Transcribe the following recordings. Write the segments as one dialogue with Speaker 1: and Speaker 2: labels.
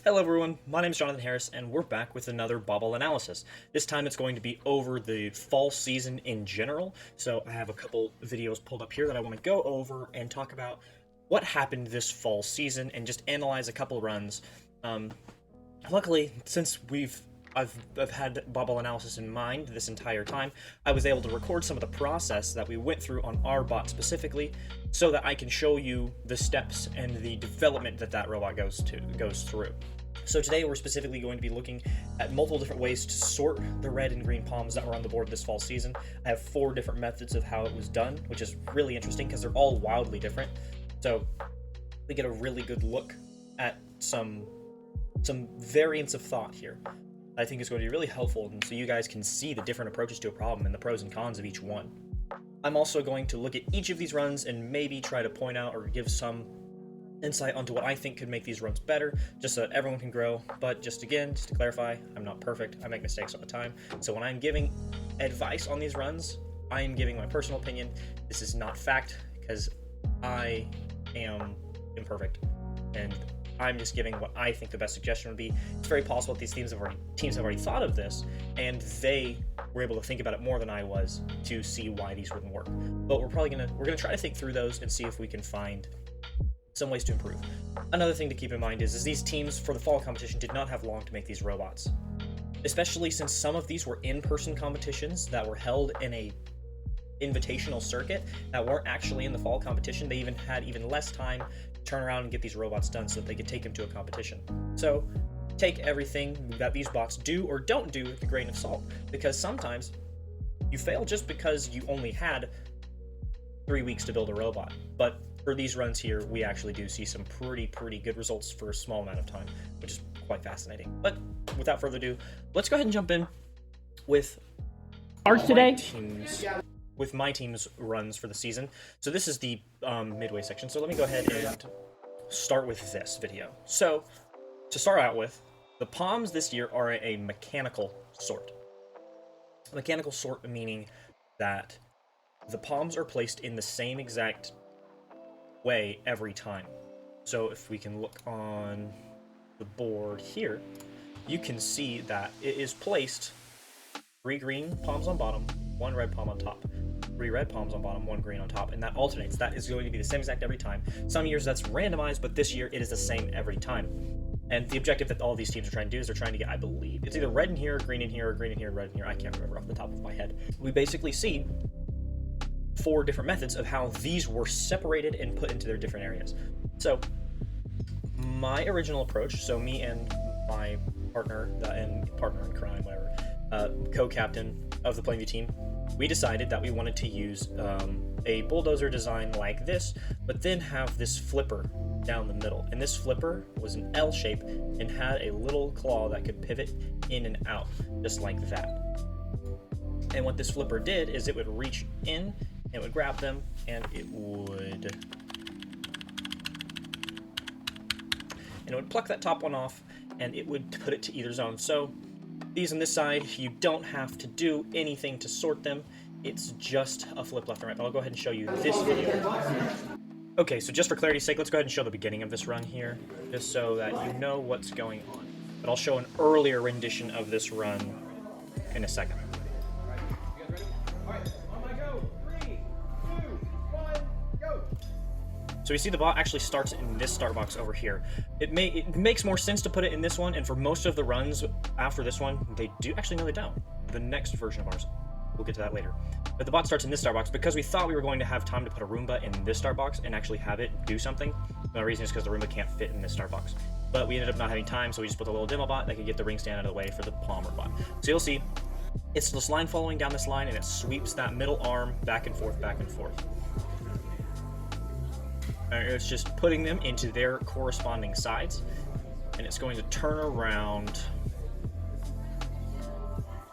Speaker 1: Hello everyone, my name is Jonathan Harris, and we're back with another Botball analysis. This time it's going to be over the fall season in general, so I have a couple videos pulled up here that I want to go over and talk about what happened this fall season and just analyze a couple runs. Luckily, since I've had Botball analysis in mind this entire time, I was able to record some of the process that we went through on our bot specifically, so that I can show you the steps and the development that robot goes through. So today we're specifically going to be looking at multiple different ways to sort the red and green palms that were on the board this fall season. I have 4 different methods of how it was done, which is really interesting because they're all wildly different. So we get a really good look at some variants of thought here. I think is going to be really helpful, and so you guys can see the different approaches to a problem and the pros and cons of each one. I'm also going to look at each of these runs and maybe try to point out or give some insight onto what I think could make these runs better, just so that everyone can grow. But just to clarify, I'm not perfect. I make mistakes all the time. So when I'm giving advice on these runs, I am giving my personal opinion. This is not fact, because I am imperfect, and I'm just giving what I think the best suggestion would be. It's very possible that these teams have already thought of this, and they were able to think about it more than I was to see why these wouldn't work. But we're gonna try to think through those and see if we can find some ways to improve. Another thing to keep in mind is these teams for the fall competition did not have long to make these robots, especially since some of these were in-person competitions that were held in a invitational circuit that weren't actually in the fall competition. They even had less time to turn around and get these robots done so that they could take them to a competition. So take everything that these bots do or don't do with a grain of salt, because sometimes you fail just because you only had 3 weeks to build a robot. But for these runs here, we actually do see some pretty good results for a small amount of time, which is quite fascinating. But without further ado, let's go ahead and jump in with my team's runs for the season. So this is the midway section. So let me go ahead and start with this video. So to start out with, the palms this year are a mechanical sort. A mechanical sort meaning that the palms are placed in the same exact way every time. So if we can look on the board here, you can see that it is placed 3 green palms on bottom, 1 red palm on top, 3 red palms on bottom, 1 green on top, and that alternates. That is going to be the same exact every time. Some years that's randomized, but this year it is the same every time. And the objective that all these teams are trying to do is they're trying to get, I believe, it's either red in here, green in here, or green in here, red in here. I can't remember off the top of my head. We basically see 4 different methods of how these were separated and put into their different areas. So my original approach, so me and my partner in crime, whatever, co-captain of the Plainview team, we decided that we wanted to use a bulldozer design like this, but then have this flipper down the middle. And this flipper was an L shape and had a little claw that could pivot in and out, just like that. And what this flipper did is it would reach in, it would grab them, and it would pluck that top one off, and it would put it to either zone. So these on this side, you don't have to do anything to sort them. It's just a flip left and right. But I'll go ahead and show you this video. Okay, so just for clarity's sake, let's go ahead and show the beginning of this run here, just so that you know what's going on. But I'll show an earlier rendition of this run in a second. So you see the bot actually starts in this start box over here. It makes more sense to put it in this one, and for most of the runs after this one, they do actually, no, they don't. The next version of ours, we'll get to that later. But the bot starts in this start box because we thought we were going to have time to put a Roomba in this start box and actually have it do something. The reason is because the Roomba can't fit in this start box. But we ended up not having time, so we just put a little demo bot that could get the ring stand out of the way for the Palmer bot. So you'll see, it's this line following down this line, and it sweeps that middle arm back and forth, back and forth. It's just putting them into their corresponding sides, and it's going to turn around,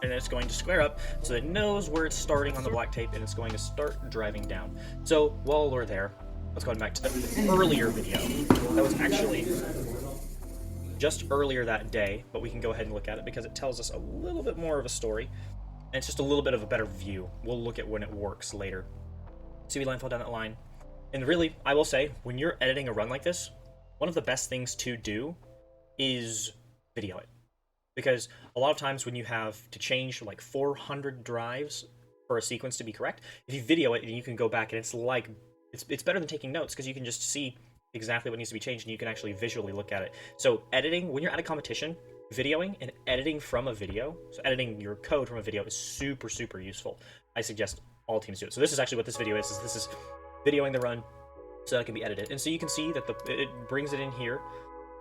Speaker 1: and it's going to square up so that it knows where it's starting on the black tape, and it's going to start driving down. So while we're there, let's go back to the earlier video. That was actually just earlier that day, but we can go ahead and look at it because it tells us a little bit more of a story, and it's just a little bit of a better view. We'll look at when it works later. See, we line fall down that line. And really, I will say, when you're editing a run like this, one of the best things to do is video it. Because a lot of times when you have to change like 400 drives for a sequence to be correct, if you video it and you can go back and it's better than taking notes because you can just see exactly what needs to be changed and you can actually visually look at it. So editing, when you're at a competition, videoing and editing from a video, so editing your code from a video is super, super useful. I suggest all teams do it. So this is actually what this video is this is videoing the run so that it can be edited. And so you can see that it brings it in here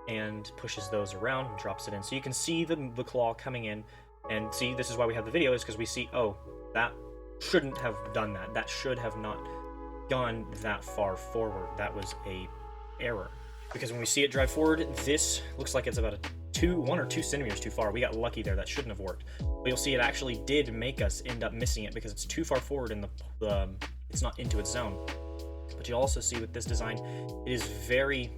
Speaker 1: and pushes those around and drops it in. So you can see the claw coming in, and see, this is why we have the video, is because we see, oh, that shouldn't have done that. That should have not gone that far forward. That was a error. Because when we see it drive forward, this looks like it's about 1 or 2 centimeters too far. We got lucky there. That shouldn't have worked. But you'll see it actually did make us end up missing it because it's too far forward and it's not into its zone. But you'll also see with this design, it is very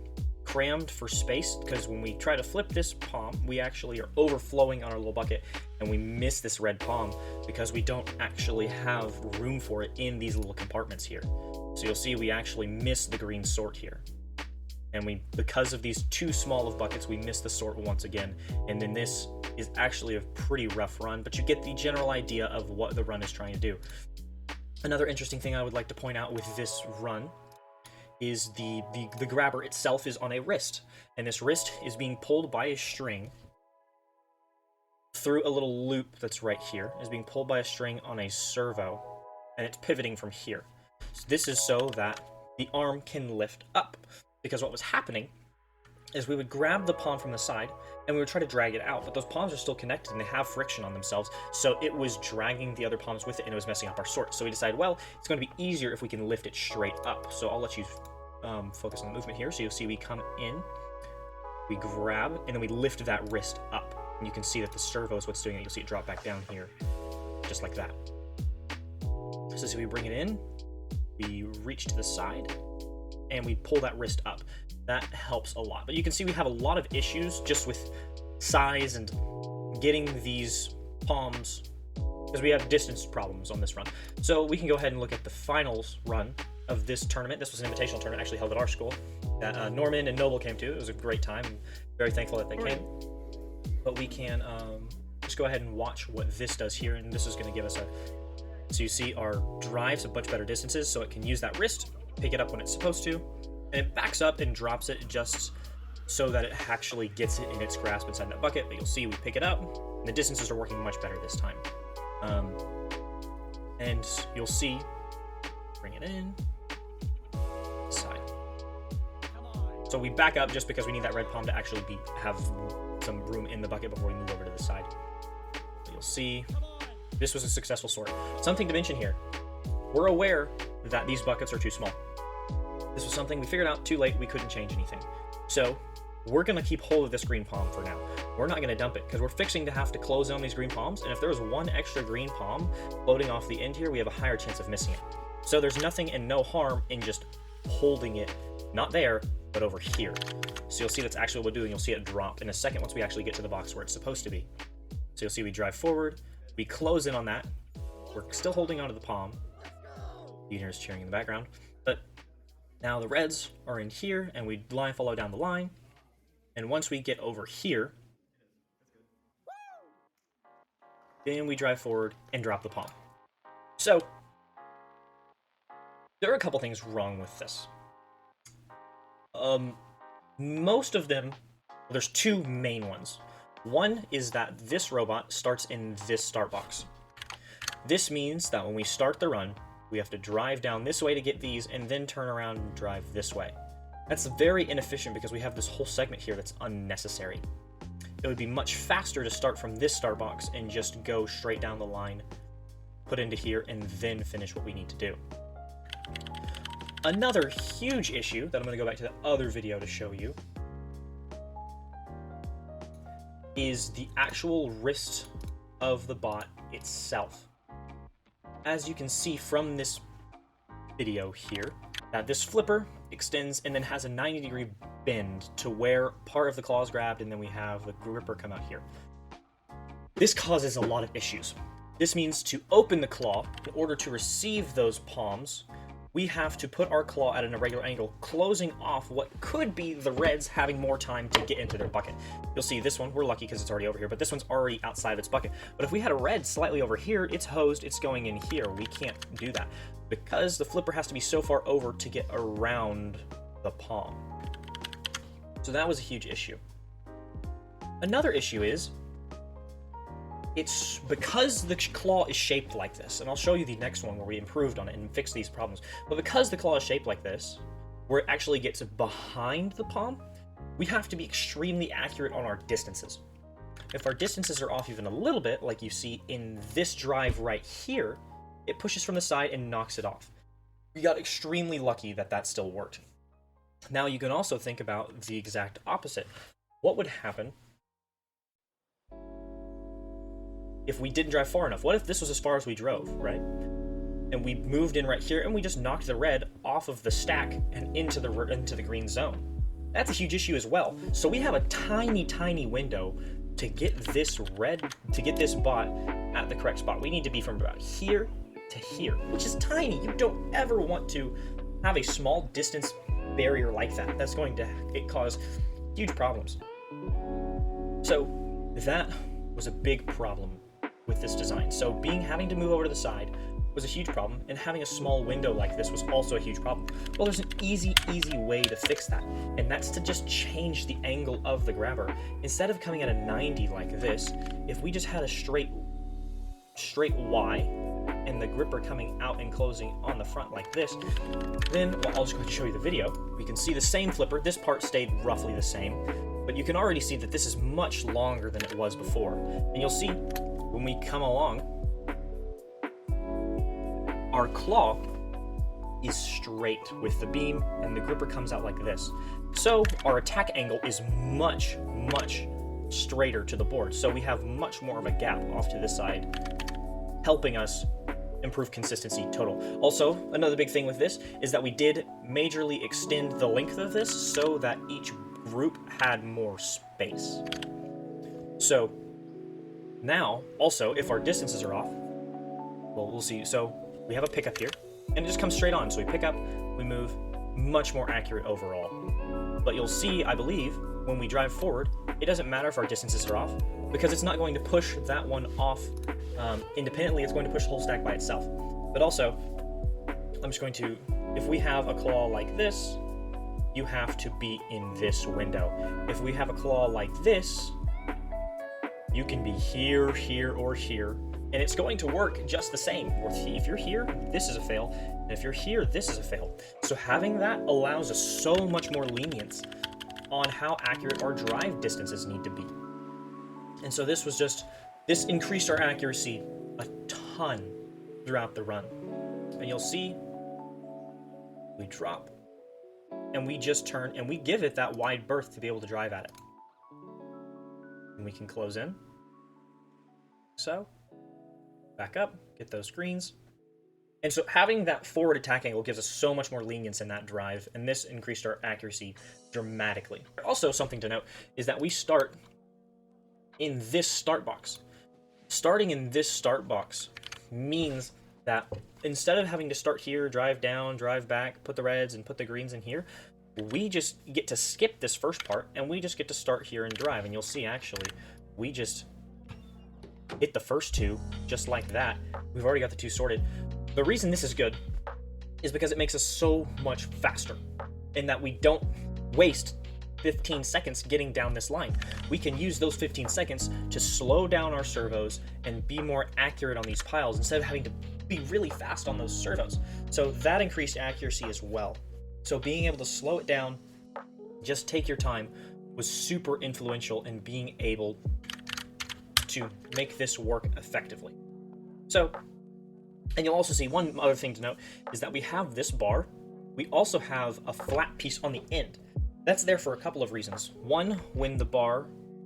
Speaker 1: crammed for space, because when we try to flip this palm, we actually are overflowing on our little bucket and we miss this red palm because we don't actually have room for it in these little compartments here. So you'll see we actually miss the green sort here. And because of these too small of buckets, we miss the sort once again. And then this is actually a pretty rough run, but you get the general idea of what the run is trying to do. Another interesting thing I would like to point out with this run is the grabber itself is on a wrist, and this wrist is being pulled by a string through a little loop that's right here. Is being pulled by a string on a servo, and it's pivoting from here. So this is so that the arm can lift up, because what was happening is we would grab the palm from the side and we would try to drag it out, but those palms are still connected and they have friction on themselves, so it was dragging the other palms with it and it was messing up our sort. So we decided, well, it's going to be easier if we can lift it straight up. So I'll let you focus on the movement here. So you'll see we come in, we grab, and then we lift that wrist up. And you can see that the servo is what's doing it. You'll see it drop back down here, just like that. So we bring it in, we reach to the side, and we pull that wrist up. That helps a lot. But you can see we have a lot of issues just with size and getting these palms, because we have distance problems on this run. So we can go ahead and look at the finals run of this tournament. This was an invitational tournament actually held at our school that Norman and Noble came to. It was a great time. I'm very thankful that they came. But we can just go ahead and watch what this does here, and this is going to give us so you see our drives a much better distances, so it can use that wrist, pick it up when it's supposed to, and it backs up and drops it just so that it actually gets it in its grasp inside that bucket. But you'll see we pick it up, and the distances are working much better this time. And you'll see, bring it in, side. So we back up just because we need that red palm to actually have some room in the bucket before we move over to the side. But you'll see this was a successful sort. Something to mention here, we're aware that these buckets are too small. This was something we figured out too late. We couldn't change anything. So we're going to keep hold of this green palm for now. We're not going to dump it because we're fixing to have to close on these green palms. And if there's one extra green palm floating off the end here, we have a higher chance of missing it. So there's nothing and no harm in just holding it, not there, but over here. So you'll see that's actually what we're doing. You'll see it drop in a second once we actually get to the box where it's supposed to be. So you'll see we drive forward, we close in on that. We're still holding onto the palm. You can hear us cheering in the background. But now the reds are in here, and we line follow down the line. And once we get over here, then we drive forward and drop the palm. So there are a couple things wrong with this. Most of them, there's two main ones. One is that this robot starts in this start box. This means that when we start the run, we have to drive down this way to get these and then turn around and drive this way. That's very inefficient because we have this whole segment here that's unnecessary. It would be much faster to start from this start box and just go straight down the line, put into here, and then finish what we need to do. Another huge issue that I'm going to go back to the other video to show you is the actual wrist of the bot itself. As you can see from this video here, that this flipper extends and then has a 90-degree bend to where part of the claw is grabbed, and then we have the gripper come out here. This causes a lot of issues. This means to open the claw in order to receive those palms, we have to put our claw at an irregular angle, closing off what could be the reds having more time to get into their bucket. You'll see this one, we're lucky because it's already over here, but this one's already outside of its bucket. But if we had a red slightly over here, it's hosed, it's going in here. We can't do that because the flipper has to be so far over to get around the palm. So that was a huge issue. Another issue is, it's because the claw is shaped like this, and I'll show you the next one where we improved on it and fixed these problems, but because the claw is shaped like this, where it actually gets behind the palm, we have to be extremely accurate on our distances. If our distances are off even a little bit, like you see in this drive right here, it pushes from the side and knocks it off. We got extremely lucky that that still worked. Now you can also think about the exact opposite. What would happen if we didn't drive far enough? What if this was as far as we drove, right? And we moved in right here and we just knocked the red off of the stack and into the green zone. That's a huge issue as well. So we have a tiny, tiny window to get this red, to get this bot at the correct spot. We need to be from about here to here, which is tiny. You don't ever want to have a small distance barrier like that. That's going to cause huge problems. So that was a big problem with this design. So having to move over to the side was a huge problem, and having a small window like this was also a huge problem. Well, there's an easy way to fix that, and that's to just change the angle of the grabber. Instead of coming at a 90 like this, if we just had a straight Y and the gripper coming out and closing on the front like this, then, well, I'll just go ahead and show you the video. We can see the same flipper. This part stayed roughly the same, but you can already see that this is much longer than it was before. And you'll see when we come along, our claw is straight with the beam and the gripper comes out like this. So our attack angle is much straighter to the board. So we have much more of a gap off to this side, helping us improve consistency total. Also, another big thing with this is that we did majorly extend the length of this so that each group had more space. So now, also, if our distances are off, well, we'll see. So we have a pickup here, and it just comes straight on. So we pick up, we move, much more accurate overall. But you'll see, I believe, when we drive forward, it doesn't matter if our distances are off, because it's not going to push that one off independently. It's going to push the whole stack by itself. But also, I'm just going to, if we have a claw like this, you have to be in this window. If we have a claw like this, you can be here, here, or here, and it's going to work just the same. If you're here, this is a fail, and if you're here, this is a fail. So having that allows us so much more lenience on how accurate our drive distances need to be. And so this increased our accuracy a ton throughout the run. And you'll see, we drop, and we just turn, and we give it that wide berth to be able to drive at it. And we can close in. So, back up, get those greens. And so having that forward attack angle gives us so much more lenience in that drive, and this increased our accuracy dramatically. Also, something to note is that we start in this start box. Starting in this start box means that instead of having to start here, drive down, drive back, put the reds and put the greens in here, we just get to skip this first part, and we just get to start here and drive. And you'll see, actually, we just hit the first two just like that. We've already got the two sorted. The reason this is good is because it makes us so much faster, in that we don't waste 15 seconds getting down this line. We can use those 15 seconds to slow down our servos and be more accurate on these piles instead of having to be really fast on those servos. So that increased accuracy as well. So being able to slow it down, just take your time, was super influential in being able to make this work effectively. So, and you'll also see one other thing to note is that we have this bar. We also have a flat piece on the end. That's there for a couple of reasons. One, when the bar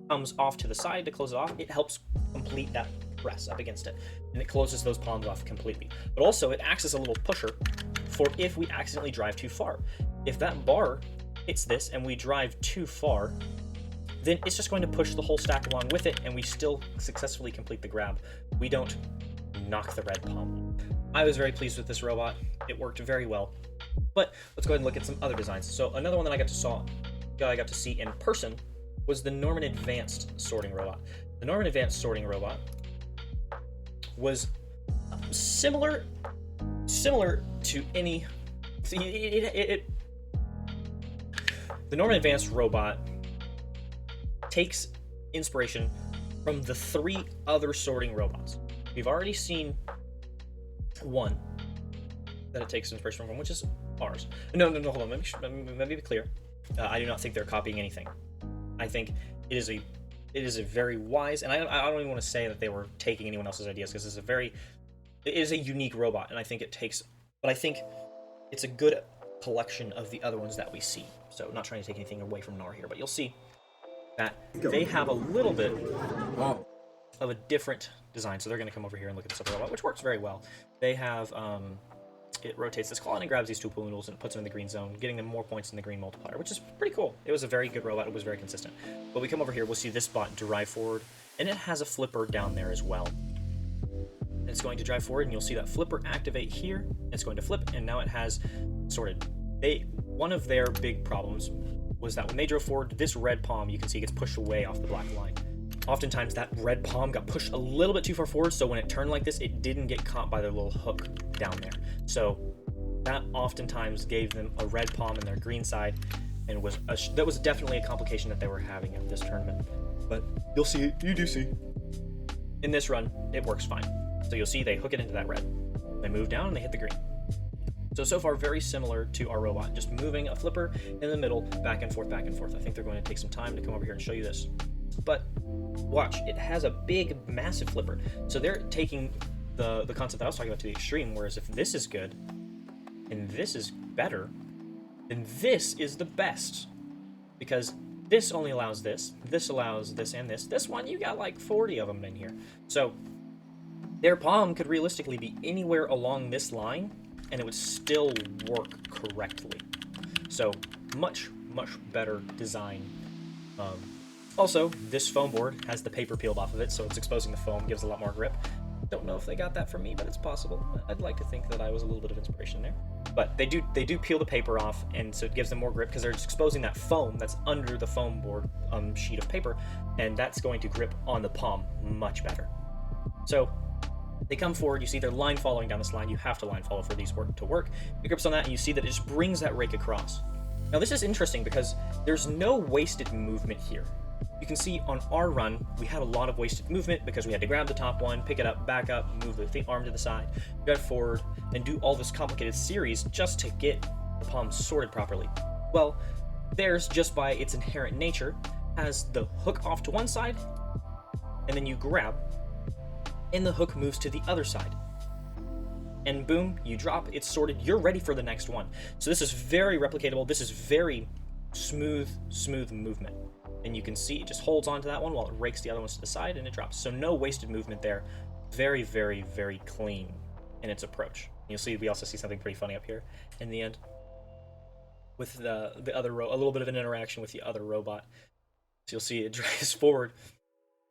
Speaker 1: comes off to the side to close it off, it helps complete that press up against it, and it closes those palms off completely. But also, it acts as a little pusher for if we accidentally drive too far. If that bar hits this and we drive too far, then it's just going to push the whole stack along with it, and we still successfully complete the grab. We don't knock the red palm. I was very pleased with this robot. It worked very well. But let's go ahead and look at some other designs. So another one that I got to see in person was the Norman Advanced sorting robot. The Norman Advanced sorting robot was similar to any. The Norman Advanced robot takes inspiration from the 3 other sorting robots. We've already seen one that it takes inspiration from, which is ours. No, hold on. Let me be clear. I do not think they're copying anything. I think it is a very wise, and I don't even want to say that they were taking anyone else's ideas, because it is a unique robot, and I think it's a good collection of the other ones that we see. So not trying to take anything away from NAR here, but you'll see that they have a little bit of a different design. So they're going to come over here and look at this other robot, which works very well. They have it rotates this claw and it grabs these 2 pool noodles and puts them in the green zone, getting them more points in the green multiplier, which is pretty cool. It was a very good robot. It was very consistent. But we come over here, we'll see this bot drive forward, and it has a flipper down there as well. And it's going to drive forward, and you'll see that flipper activate here. It's going to flip, and now it has sorted. One of their big problems was that when they drove forward, this red palm, you can see, gets pushed away off the black line. Oftentimes that red palm got pushed a little bit too far forward, so when it turned like this, it didn't get caught by their little hook down there. So that oftentimes gave them a red palm in their green side, and that was definitely a complication that they were having at this tournament. But you'll see it, you do see. In this run, it works fine. So you'll see they hook it into that red. They move down and they hit the green. So far, very similar to our robot, just moving a flipper in the middle, back and forth, back and forth. I think they're going to take some time to come over here and show you this. But watch, it has a big, massive flipper. So they're taking the concept that I was talking about to the extreme, whereas if this is good, and this is better, then this is the best. Because this only allows this allows this, and this. This one, you got like 40 of them in here. So their palm could realistically be anywhere along this line, and it would still work correctly. So much, much better design. Also, this foam board has the paper peeled off of it, so it's exposing the foam, gives a lot more grip. Don't know if they got that from me, but it's possible. I'd like to think that I was a little bit of inspiration there. But they do peel the paper off, and so it gives them more grip because they're just exposing that foam that's under the foam board sheet of paper, and that's going to grip on the palm much better. So they come forward, you see their line following down this line. You have to line follow for these to work. It grips on that, and you see that it just brings that rake across. Now this is interesting because there's no wasted movement here. You can see on our run, we had a lot of wasted movement because we had to grab the top one, pick it up, back up, move the arm to the side, drive forward, and do all this complicated series just to get the palm sorted properly. Well, theirs, just by its inherent nature, has the hook off to one side, and then you grab, and the hook moves to the other side. And boom, you drop, it's sorted, you're ready for the next one. So this is very replicatable, this is very smooth movement. And you can see it just holds onto that one while it rakes the other ones to the side and it drops. So no wasted movement there. Very, very, very clean in its approach. You'll see, we also see something pretty funny up here in the end with the other a little bit of an interaction with the other robot. So you'll see it drives forward,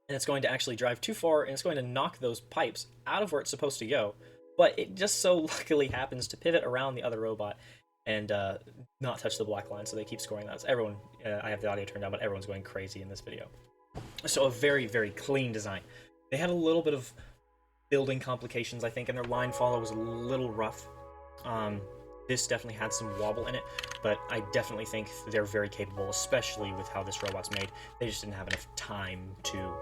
Speaker 1: and it's going to actually drive too far, and it's going to knock those pipes out of where it's supposed to go. But it just so luckily happens to pivot around the other robot and not touch the black line, so they keep scoring that. So everyone, I have the audio turned down, but everyone's going crazy in this video. So a very, very clean design. They had a little bit of building complications, I think, and their line follow was a little rough. This definitely had some wobble in it, but I definitely think they're very capable, especially with how this robot's made. They just didn't have enough time to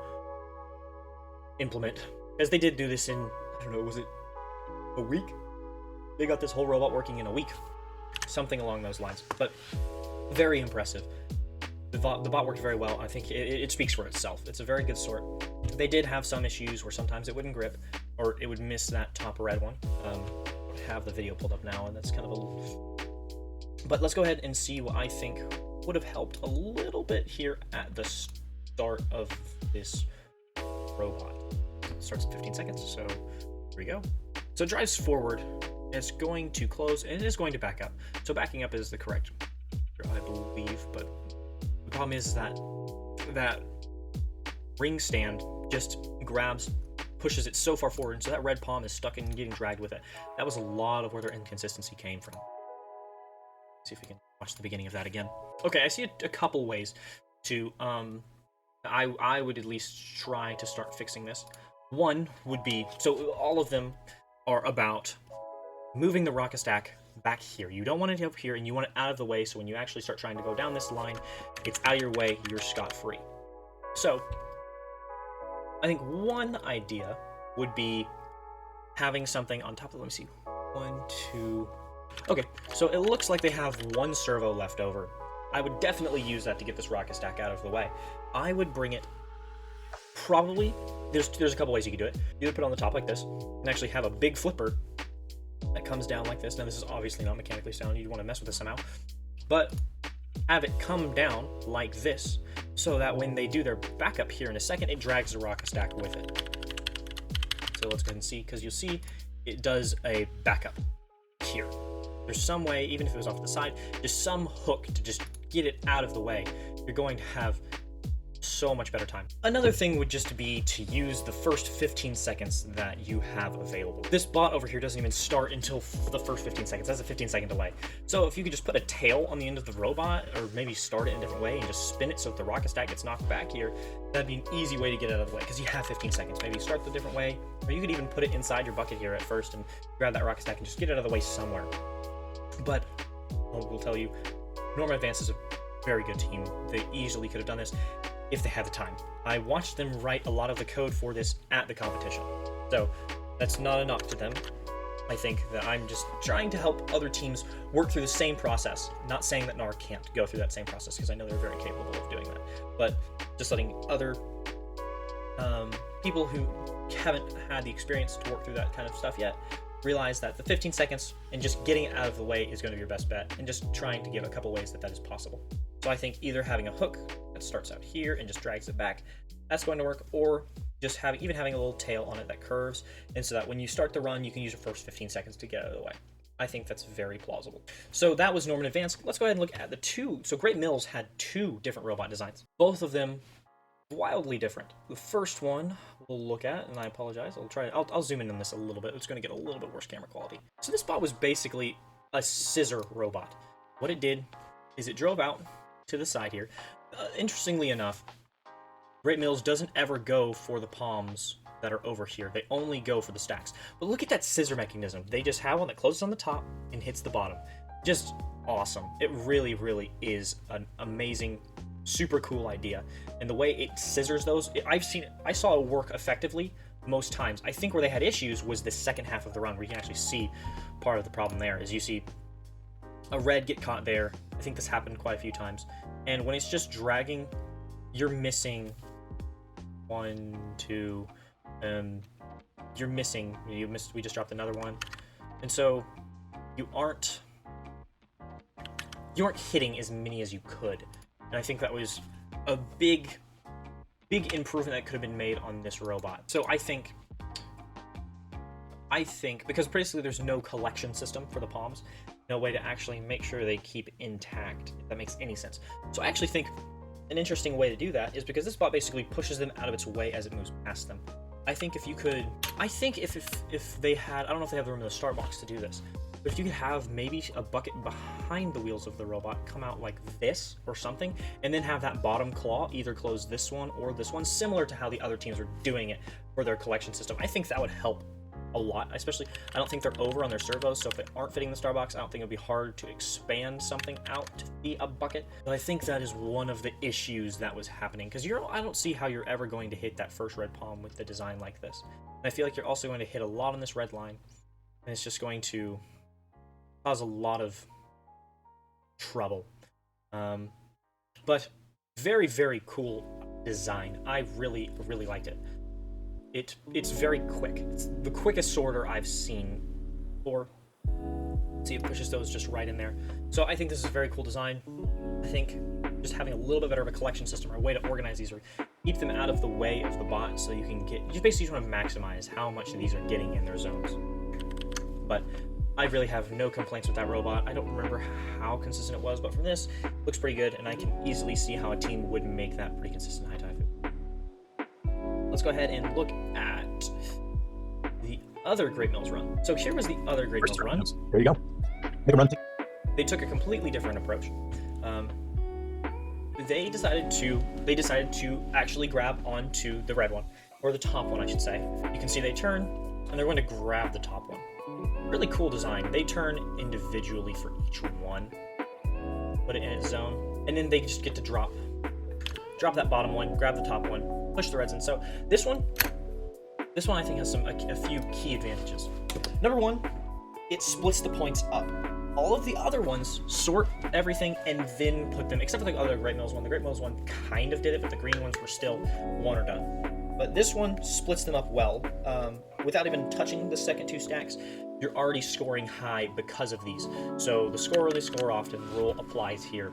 Speaker 1: implement, as they did do this in, I don't know, was it a week? They got this whole robot working in a week. Something along those lines, but very impressive. The bot worked very well. I think it speaks for itself. It's a very good sort. They did have some issues where sometimes it wouldn't grip, or it would miss that top red one. I have the video pulled up now, and that's kind of a... But let's go ahead and see what I think would have helped a little bit here at the start of this robot. It starts in 15 seconds, so here we go. So it drives forward, and it's going to close, and it is going to back up. So backing up is the correct, I believe, but the problem is that that ring stand just grabs pushes it so far forward, and so that red palm is stuck and getting dragged with it. That was a lot of where their inconsistency came from. Let's see if we can watch the beginning of that again. Okay, I see a couple ways to, I would at least try to start fixing this. One would be, so all of them are about moving the rocket stack back here. You don't want it up here, and you want it out of the way, so when you actually start trying to go down this line, it's out of your way, you're scot-free. So, I think one idea would be having something on top of, let me see, 1, 2, okay, so it looks like they have one servo left over. I would definitely use that to get this rocket stack out of the way. I would bring it, probably, there's a couple ways you could do it. You would put it on the top like this, and actually have a big flipper that comes down like this. Now this is obviously not mechanically sound, you'd want to mess with this somehow, but have it come down like this, so that when they do their backup here in a second, it drags the rocket stack with it. So let's go ahead and see, because you'll see it does a backup here. There's some way, even if it was off to the side, just some hook to just get it out of the way. You're going to have so much better time. Another thing would just be to use the first 15 seconds that you have available. This bot over here doesn't even start until the first 15 seconds. That's a 15-second delay. So if you could just put a tail on the end of the robot, or maybe start it in a different way and just spin it so that the rocket stack gets knocked back here, that'd be an easy way to get it out of the way, because you have 15 seconds. Maybe start the different way, or you could even put it inside your bucket here at first and grab that rocket stack and just get it out of the way somewhere. But I will tell you, Norma Advance is a very good team. They easily could have done this if they had the time. I watched them write a lot of the code for this at the competition, so that's not a knock to them. I think that I'm just trying to help other teams work through the same process. Not saying that NAR can't go through that same process, because I know they're very capable of doing that, but just letting other people who haven't had the experience to work through that kind of stuff yet realize that the 15 seconds and just getting it out of the way is going to be your best bet, and just trying to give a couple ways that is possible. So I think either having a hook that starts out here and just drags it back, that's going to work, or just having a little tail on it that curves, and so that when you start the run, you can use your first 15 seconds to get out of the way. I think that's very plausible. So that was Norman Advanced. Let's go ahead and look at the two. So Great Mills had two different robot designs, both of them wildly different. The first one we'll look at, and I apologize, I'll zoom in on this a little bit. It's going to get a little bit worse camera quality. So this bot was basically a scissor robot. What it did is it drove out to the side here. Interestingly enough, Great Mills doesn't ever go for the palms that are over here. They only go for the stacks. But look at that scissor mechanism. They just have one that closes on the top and hits the bottom. Just awesome. It really, really is an amazing, super cool idea. And the way it scissors those, I saw it work effectively most times. I think where they had issues was the second half of the run, where you can actually see part of the problem there, is you see a red get caught there. I think this happened quite a few times. And when it's just dragging, you're missing 1, 2, you're missing, we just dropped another one. And so you aren't hitting as many as you could. And I think that was a big improvement that could have been made on this robot. So I think because basically there's no collection system for the palms, no way to actually make sure they keep intact, if that makes any sense. So I actually think an interesting way to do that is because this bot basically pushes them out of its way as it moves past them. I think if they had, I don't know if they have the room in the start box to do this, but if you could have maybe a bucket behind the wheels of the robot come out like this or something, and then have that bottom claw either close this one or this one, similar to how the other teams are doing it for their collection system, I think that would help a lot. Especially, I don't think they're over on their servos, so if they aren't fitting the star box, I don't think it'd be hard to expand something out to be a bucket. But I think that is one of the issues that was happening, because I don't see how you're ever going to hit that first red palm with the design like this. And I feel like you're also going to hit a lot on this red line, and it's just going to cause a lot of trouble. But very, very cool design. I really, really liked it. It's very quick. It's the quickest sorter I've seen. See, it pushes those just right in there. So I think this is a very cool design. I think just having a little bit better of a collection system or a way to organize these or keep them out of the way of the bot, so you can you basically just want to maximize how much these are getting in their zones. But I really have no complaints with that robot. I don't remember how consistent it was, but from this, it looks pretty good, and I can easily see how a team would make that pretty consistent high dive. Let's go ahead and look at other Great Mills run. So here was the other Great Mills run.
Speaker 2: There you go. Make a run.
Speaker 1: They took a completely different approach. They decided to actually grab onto the red one, or the top one, I should say. You can see they turn, and they're going to grab the top one. Really cool design. They turn individually for each one, put it in its zone, and then they just get to drop that bottom one, grab the top one, push the reds in. So this one I think has a few key advantages. Number one, it splits the points up. All of the other ones sort everything and then put them, except for the other Great Mills one. The Great Mills one kind of did it, but the green ones were still one or done. But this one splits them up well. Without even touching the second two stacks, you're already scoring high because of these. So the score early, score often rule applies here.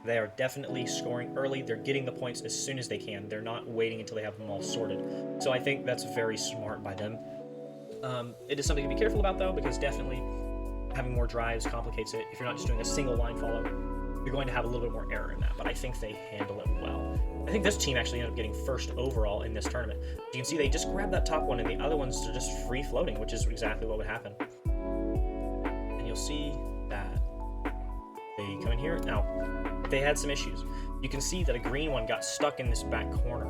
Speaker 1: They are definitely scoring early. They're getting the points as soon as they can. They're not waiting until they have them all sorted. So I think that's very smart by them. It is something to be careful about, though, because definitely having more drives complicates it. If you're not just doing a single line follow, you're going to have a little bit more error in that, but I think they handle it well. I think this team actually ended up getting first overall in this tournament. You can see they just grabbed that top one, and the other ones are just free floating, which is exactly what would happen. And you'll see that they come in here. Now, they had some issues. You can see that a green one got stuck in this back corner.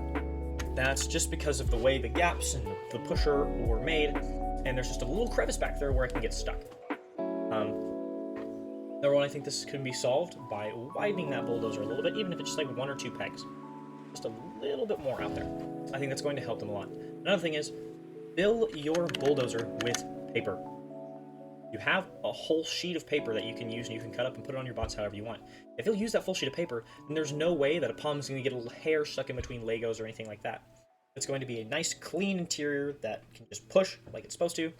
Speaker 1: That's just because of the way the gaps and the pusher were made, and there's just a little crevice back there where it can get stuck. Number one, I think this can be solved by widening that bulldozer a little bit, even if it's just like 1 or 2 pegs. Just a little bit more out there. I think that's going to help them a lot. Another thing is, fill your bulldozer with paper. You have a whole sheet of paper that you can use and you can cut up and put it on your bots however you want. If you'll use that full sheet of paper, then there's no way that a palm's going to get a little hair stuck in between Legos or anything like that. It's going to be a nice, clean interior that can just push like it's supposed to.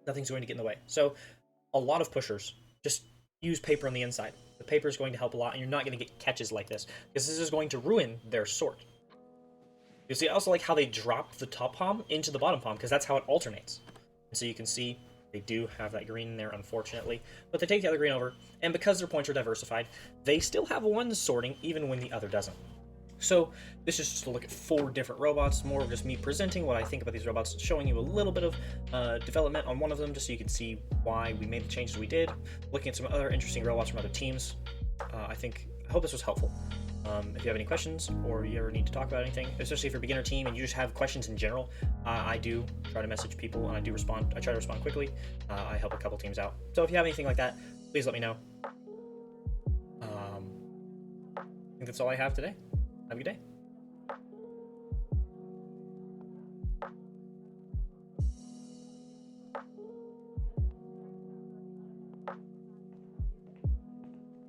Speaker 1: Nothing's going to get in the way. So, a lot of pushers just use paper on the inside. The paper is going to help a lot, and you're not going to get catches like this, because this is going to ruin their sort. You'll see, I also like how they drop the top palm into the bottom palm, because that's how it alternates. And so you can see they do have that green in there, unfortunately, but they take the other green over, and because their points are diversified, they still have one sorting even when the other doesn't. So this is just a look at 4 different robots, more of just me presenting what I think about these robots, showing you a little bit of development on one of them, just so you can see why we made the changes we did, looking at some other interesting robots from other teams. I hope this was helpful. If you have any questions, or you ever need to talk about anything, especially if you're a beginner team and you just have questions in general, I do try to message people, and I try to respond quickly. I help a couple teams out. So if you have anything like that, please let me know. I think that's all I have today. Have a good day.